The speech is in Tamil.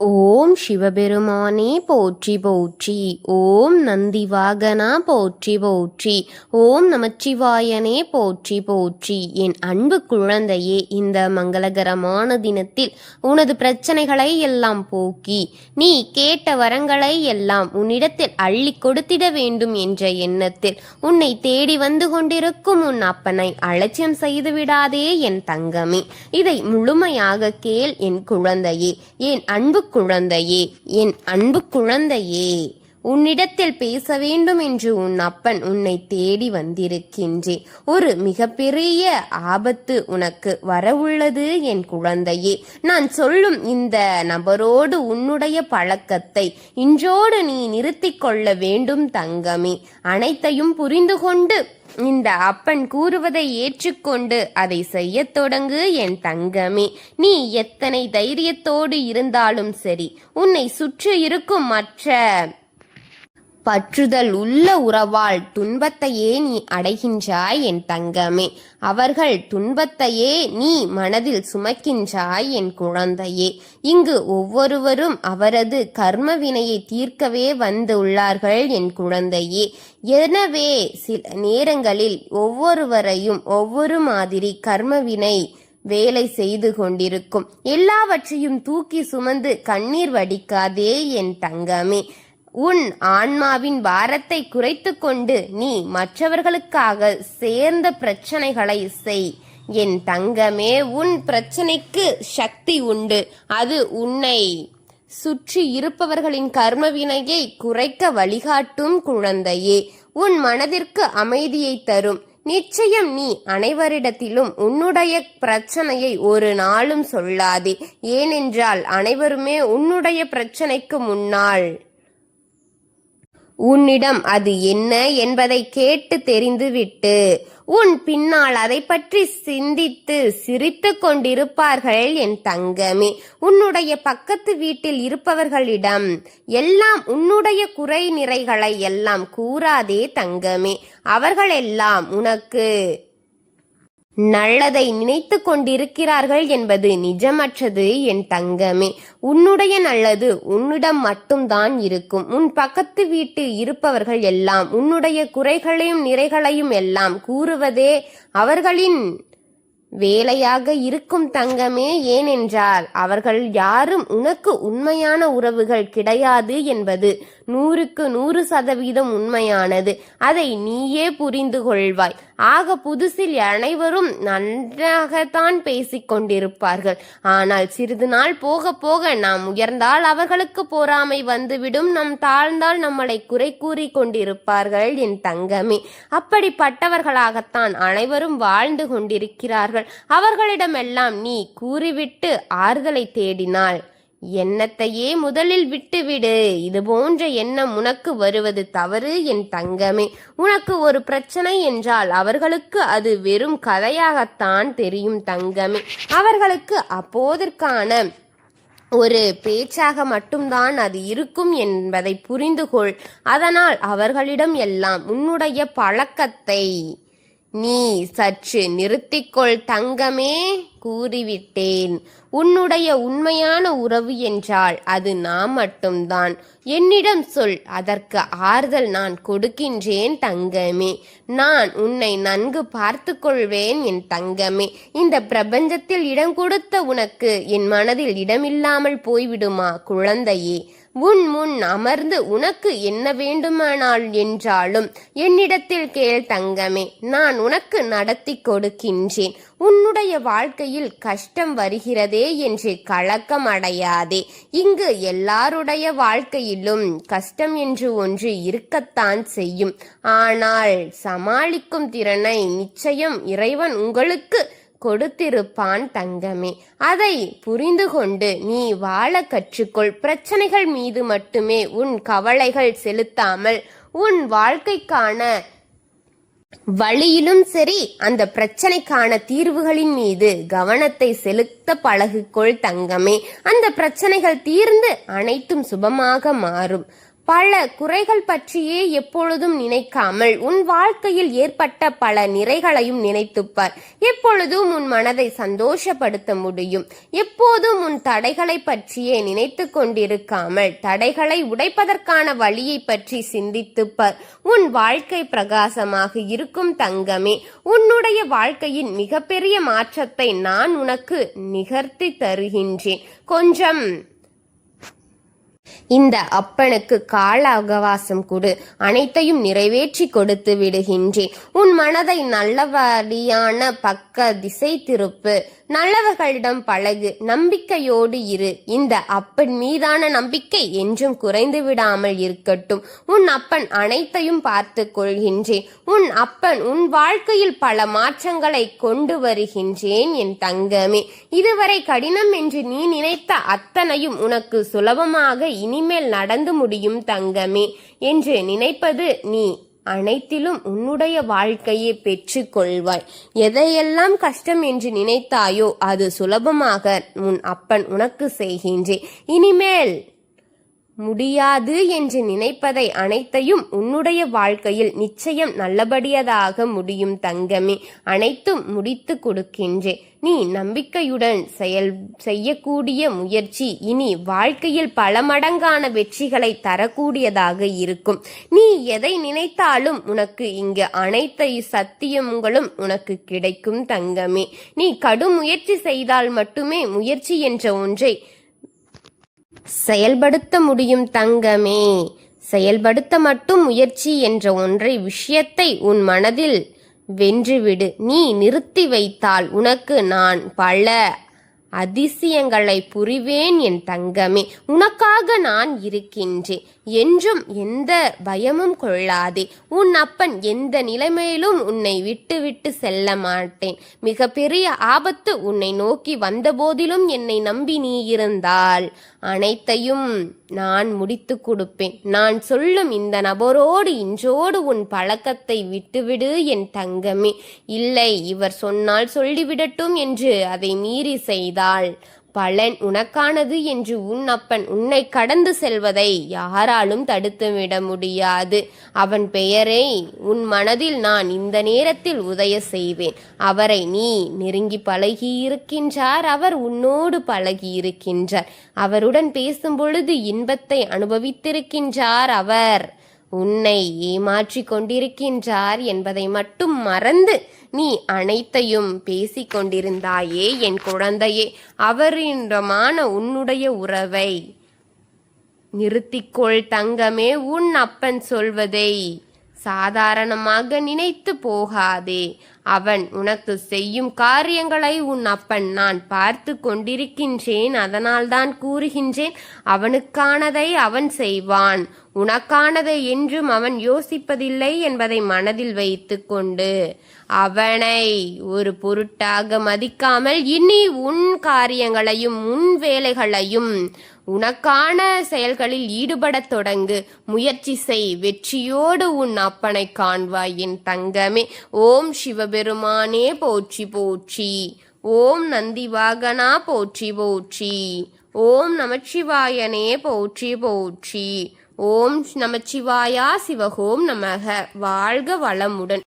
ஓம் சிவபெருமானே போற்றி போற்றி. ஓம் நந்திவாகனா போற்றி போற்றி. ஓம் நமச்சிவாயனே போற்றி போற்றி. என் அன்பு குழந்தையே, இந்த மங்களகரமான தினத்தில் உனது பிரச்சனைகளை எல்லாம் போக்கி நீ கேட்ட வரங்களை எல்லாம் உன்னிடத்தில் அள்ளி கொடுத்திட வேண்டும் என்ற எண்ணத்தில் உன்னை தேடி வந்து கொண்டிருக்கும் உன் அப்பனை அலட்சியம் செய்து விடாதே என் தங்கமே. இதை முழுமையாக கேள் என் குழந்தையே, என் அன்பு குழந்தையே, என் அன்பு குழந்தையே. உன்னிடத்தில் பேச வேண்டும் என்று உன் அப்பன் உன்னை தேடி வந்திருக்கின்றேன். ஒரு மிகப்பெரிய ஆபத்து உனக்கு வரவுள்ளது என் குழந்தையே. நான் சொல்லும் இந்த நபரோடு உன்னுடைய பழக்கத்தை இன்றோடு நீ நிறுத்திக் கொள்ள வேண்டும் தங்கமே. அனைத்தையும் புரிந்து கொண்டு இந்த அப்பன் கூறுவதை ஏற்றுக்கொண்டு அதை செய்யத் தொடங்கு என் தங்கமே. நீ எத்தனை தைரியத்தோடு இருந்தாலும் சரி, உன்னை சுற்றி இருக்கும் மற்ற பற்றுதல் உள்ள உறவால் துன்பத்தையே நீ அடைகின்றாய் என் தங்கமே. அவர்கள் துன்பத்தையே நீ மனதில் சுமக்கின்றாய் என் குழந்தையே. இங்கு ஒவ்வொருவரும் அவரது கர்ம வினையை தீர்க்கவே வந்துள்ளார்கள் என் குழந்தையே. எனவே சில நேரங்களில் ஒவ்வொருவரையும் ஒவ்வொரு மாதிரி கர்ம வினை வேலை செய்து கொண்டிருக்கும். எல்லாவற்றையும் தூக்கி சுமந்து கண்ணீர் வடிக்காதே என் தங்கமே. உன் ஆன்மாவின் பாரத்தை குறைத்து கொண்டு நீ மற்றவர்களுக்காக சேர்ந்த பிரச்சனைகளை செய் என் தங்கமே. உன் பிரச்சனைக்கு சக்தி உண்டு. அது உன்னை சுற்றி இருப்பவர்களின் கர்ம வினையை குறைக்க வழிகாட்டும் குழந்தையே. உன் மனதிற்கு அமைதியை தரும். நிச்சயம் நீ அனைவரிடத்திலும் உன்னுடைய பிரச்சனையை ஒரு நாளும் சொல்லாதே. ஏனென்றால் அனைவருமே உன்னுடைய பிரச்சனைக்கு முன்னால் உன்னிடம் அது என்ன என்பதை கேட்டு தெரிந்துவிட்டு உன் பின்னால் அதை பற்றி சிந்தித்து சிரித்து கொண்டிருப்பார்கள் என் தங்கமே. உன்னுடைய பக்கத்து வீட்டில் இருப்பவர்களிடம் எல்லாம் உன்னுடைய குறை நிறைகளை எல்லாம் கூறாதே தங்கமே. அவர்களெல்லாம் உனக்கு நல்லதை நினைத்து கொண்டிருக்கிறார்கள் என்பது நிஜமற்றது என் தங்கமே. உன்னுடைய நல்லது உன்னிடம் மட்டும்தான் இருக்கும். உன் பக்கத்து வீட்டு இருப்பவர்கள் எல்லாம் உன்னுடைய குறைகளையும் நிறைகளையும் எல்லாம் கூறுவதே அவர்களின் வேலையாக இருக்கும் தங்கமே. ஏனென்றால் அவர்கள் யாரும் உனக்கு உண்மையான உறவுகள் கிடையாது என்பது 100% உண்மையானது. அதை நீயே புரிந்து கொள்வாய். ஆக புதுசில் அனைவரும் நன்றாகத்தான் பேசிக் கொண்டிருப்பார்கள். ஆனால் சிறிது நாள் போக போக நாம் உயர்ந்தால் அவர்களுக்கு பொறாமை வந்துவிடும். நாம் தாழ்ந்தால் நம்மளை குறை கூறி கொண்டிருப்பார்கள் என் தங்கமே. அப்படிப்பட்டவர்களாகத்தான் அனைவரும் வாழ்ந்து கொண்டிருக்கிறார்கள். அவர்களிடமெல்லாம் நீ கூறிவிட்டு ஆறுதலை தேடினாள். எண்ணத்தையே முதலில் விட்டுவிடு. இது போன்ற எண்ணம் உனக்கு வருவது தவறு என் தங்கமே. உனக்கு ஒரு பிரச்சனை என்றால் அவர்களுக்கு அது வெறும் கதையாகத்தான் தெரியும் தங்கமே. அவர்களுக்கு அப்போதற்கான ஒரு பேச்சாக மட்டும்தான் அது இருக்கும் என்பதை புரிந்து கொள். அதனால் அவர்களிடம் எல்லாம் உன்னுடைய பழக்கத்தை நீ சற்று நிறுத்திக்கொள் தங்கமே. கூறிவிட்டேன். உன்னுடைய உண்மையான உறவு என்றால் அது நான் மட்டும்தான். என்னிடம் சொல், அதற்கு ஆறுதல் நான் கொடுக்கின்றேன் தங்கமே. நான் உன்னை நன்கு பார்த்து கொள்வேன் என் தங்கமே. இந்த பிரபஞ்சத்தில் இடம் கொடுத்த உனக்கு என் மனதில் இடமில்லாமல் போய்விடுமா குழந்தையே? உன் முன் அமர்ந்து உனக்கு என்ன வேண்டுமானால் என்றாலும் என்னிடத்தில் கேள் தங்கமே. நான் உனக்கு நடத்தி கொடுக்கின்றேன். உன்னுடைய வாழ்க்கையில் கஷ்டம் வருகிறதே என்று கலக்கம் அடையாதே. இங்கு எல்லாருடைய வாழ்க்கையிலும் கஷ்டம் என்று ஒன்று இருக்கத்தான் செய்யும். ஆனால் சமாளிக்கும் திறனை நிச்சயம் இறைவன் உங்களுக்கு கொடுத்திருப்பான் தங்கமே. அதை புரிந்து கொண்டு நீ வாழ கற்றுக்கொள். பிரச்சனைகள் மீது மட்டுமே உன் கவலைகள் செலுத்தாமல் உன் வாழ்க்கைக்கான வழியிலும் சரி அந்த பிரச்சனைக்கான தீர்வுகளின் மீது கவனத்தை செலுத்த பழகிக்கொள் தங்கமே. அந்த பிரச்சனைகள் தீர்ந்து அனைத்தும் சுபமாக மாறும். பல குறைகள் பற்றியே எப்பொழுதும் நினைக்காமல் உன் வாழ்க்கையில் ஏற்பட்ட பல நிறைகளையும் நினைத்துப்பார். எப்பொழுதும் உன் மனதை சந்தோஷப்படுத்த முடியும். எப்போதும் உன் தடைகளை பற்றியே நினைத்து கொண்டிருக்காமல் தடைகளை உடைப்பதற்கான வழியை பற்றி சிந்தித்துப்பார். உன் வாழ்க்கை பிரகாசமாக இருக்கும் தங்கமே. உன்னுடைய வாழ்க்கையின் மிகப்பெரிய மாற்றத்தை நான் உனக்கு நிகழ்த்தி தருகின்றேன். கொஞ்சம் இந்த அப்பனுக்கு கால அவகாசம் கொடு. அனைத்தையும் நிறைவேற்றி கொடுத்து விடுகின்றேன். உன் மனதை நல்லபடியான பக்க திசை திருப்பு. நல்லவர்களிடம் பழகு. நம்பிக்கையோடு இரு. இந்த அப்பன் மீதான நம்பிக்கை என்றும் குறைந்து விடாமல் இருக்கட்டும். உன் அப்பன் அனைத்தையும் பார்த்து கொள்கின்றேன். உன் அப்பன் உன் வாழ்க்கையில் பல மாற்றங்களை கொண்டு வருகின்றேன் என் தங்கமே. இதுவரை கடினம் என்று நீ நினைத்த அத்தனையும் உனக்கு சுலபமாக இனிமேல் நடந்து முடியும் தங்கமே என்று நினைப்பது நீ அனைத்திலும் உன்னுடைய வாழ்க்கையை பெற்று கொள்வாய். எதையெல்லாம் கஷ்டம் என்று நினைத்தாயோ அது சுலபமாக உன் அப்பன் உனக்கு செய்கின்றேன். இனிமேல் முடியாது என்று நினைப்பதை அனைத்தையும் உன்னுடைய வாழ்க்கையில் நிச்சயம் நல்லபடியதாக முடியும் தங்கமே. அனைத்தும் முடித்து கொடுக்கின்றேன். நீ நம்பிக்கையுடன் செய்யக்கூடிய முயற்சி இனி வாழ்க்கையில் பல மடங்கான வெற்றிகளை தரக்கூடியதாக இருக்கும். நீ எதை நினைத்தாலும் உனக்கு இங்கு அனைத்து சத்தியங்களும் உனக்கு கிடைக்கும் தங்கமே. நீ கடும் முயற்சி செய்தால் மட்டுமே முயற்சி என்ற ஒன்றை செயல்படுத்த முடியும் தங்கமே. செயல்படுத்த மட்டும் முயற்சி என்ற ஒன்றை விஷயத்தை உன் மனதில் வென்றுவிடு. நீ நிறுத்தி வைத்தால் உனக்கு நான் பல அதிசயங்களை புரிவேன் என் தங்கமே. உனக்காக நான் இருக்கின்றேன். என்றும் எந்த பயமும் கொள்ளாதே. உன் அப்பன் எந்த நிலைமையிலும் உன்னை விட்டு விட்டு செல்ல மாட்டேன். மிக பெரிய ஆபத்து உன்னை நோக்கி வந்த போதிலும் என்னை நம்பி நீ இருந்தால் அனைத்தையும் நான் முடித்து கொடுப்பேன். நான் சொல்லும் இந்த நபரோடு இன்றோடு உன் பழக்கத்தை விட்டுவிடு என் தங்கமே. இல்லை, இவர் சொன்னால் சொல்லிவிடட்டும் என்று அதை மீறி செய்தால் பலன் உனக்கானது என்று உன் அப்பன் உன்னை கடந்து செல்வதை யாராலும் தடுத்துவிட முடியாது. அவன் பெயரை உன் மனதில் நான் இந்த நேரத்தில் உதய செய்வேன். அவரை நீ நெருங்கி பழகியிருக்கின்றார். அவர் உன்னோடு பழகியிருக்கின்றார். அவருடன் பேசும் பொழுது இன்பத்தை அனுபவித்திருக்கின்றார். அவர் உன்னை ஏமாற்றிக் கொண்டிருக்கின்றார் என்பதை மட்டும் மறந்து நீ அனைத்தையும் பேசிக் கொண்டிருந்தாயே என் குழந்தையே. அவரிடமான உன்னுடைய உறவை நிறுத்திக்கொள் தங்கமே. உன் அப்பன் சொல்வதை சாதாரணமாக நினைத்து போகாதே. அவன் உனக்கு செய்யும் காரியங்களை உன் அப்பன் நான் பார்த்து கொண்டிருக்கின்றேன். அதனால்தான் கூறுகின்றேன், அவனுக்கானதை அவன் செய்வான். உனக்கானதை என்றும் அவன் யோசிப்பதில்லை என்பதை மனதில் வைத்து கொண்டு அவனை ஒரு பொருட்டாக மதிக்காமல் இனி உன் காரியங்களையும் உன் வேலைகளையும் உனக்கான செயல்களில் ஈடுபடத் தொடங்கு. முயற்சி செய். வெற்றியோடு உன் அப்பனை காண்பாய் என் தங்கமே. ஓம் சிவபெருமானே போற்றி போற்றி. ஓம் நந்திவாகனா போற்றி போற்றி. ஓம் நமச்சிவாயனே போற்றி போற்றி. ஓம் நமச்சிவாயா சிவகோம் நமக. வாழ்க வளமுடன்.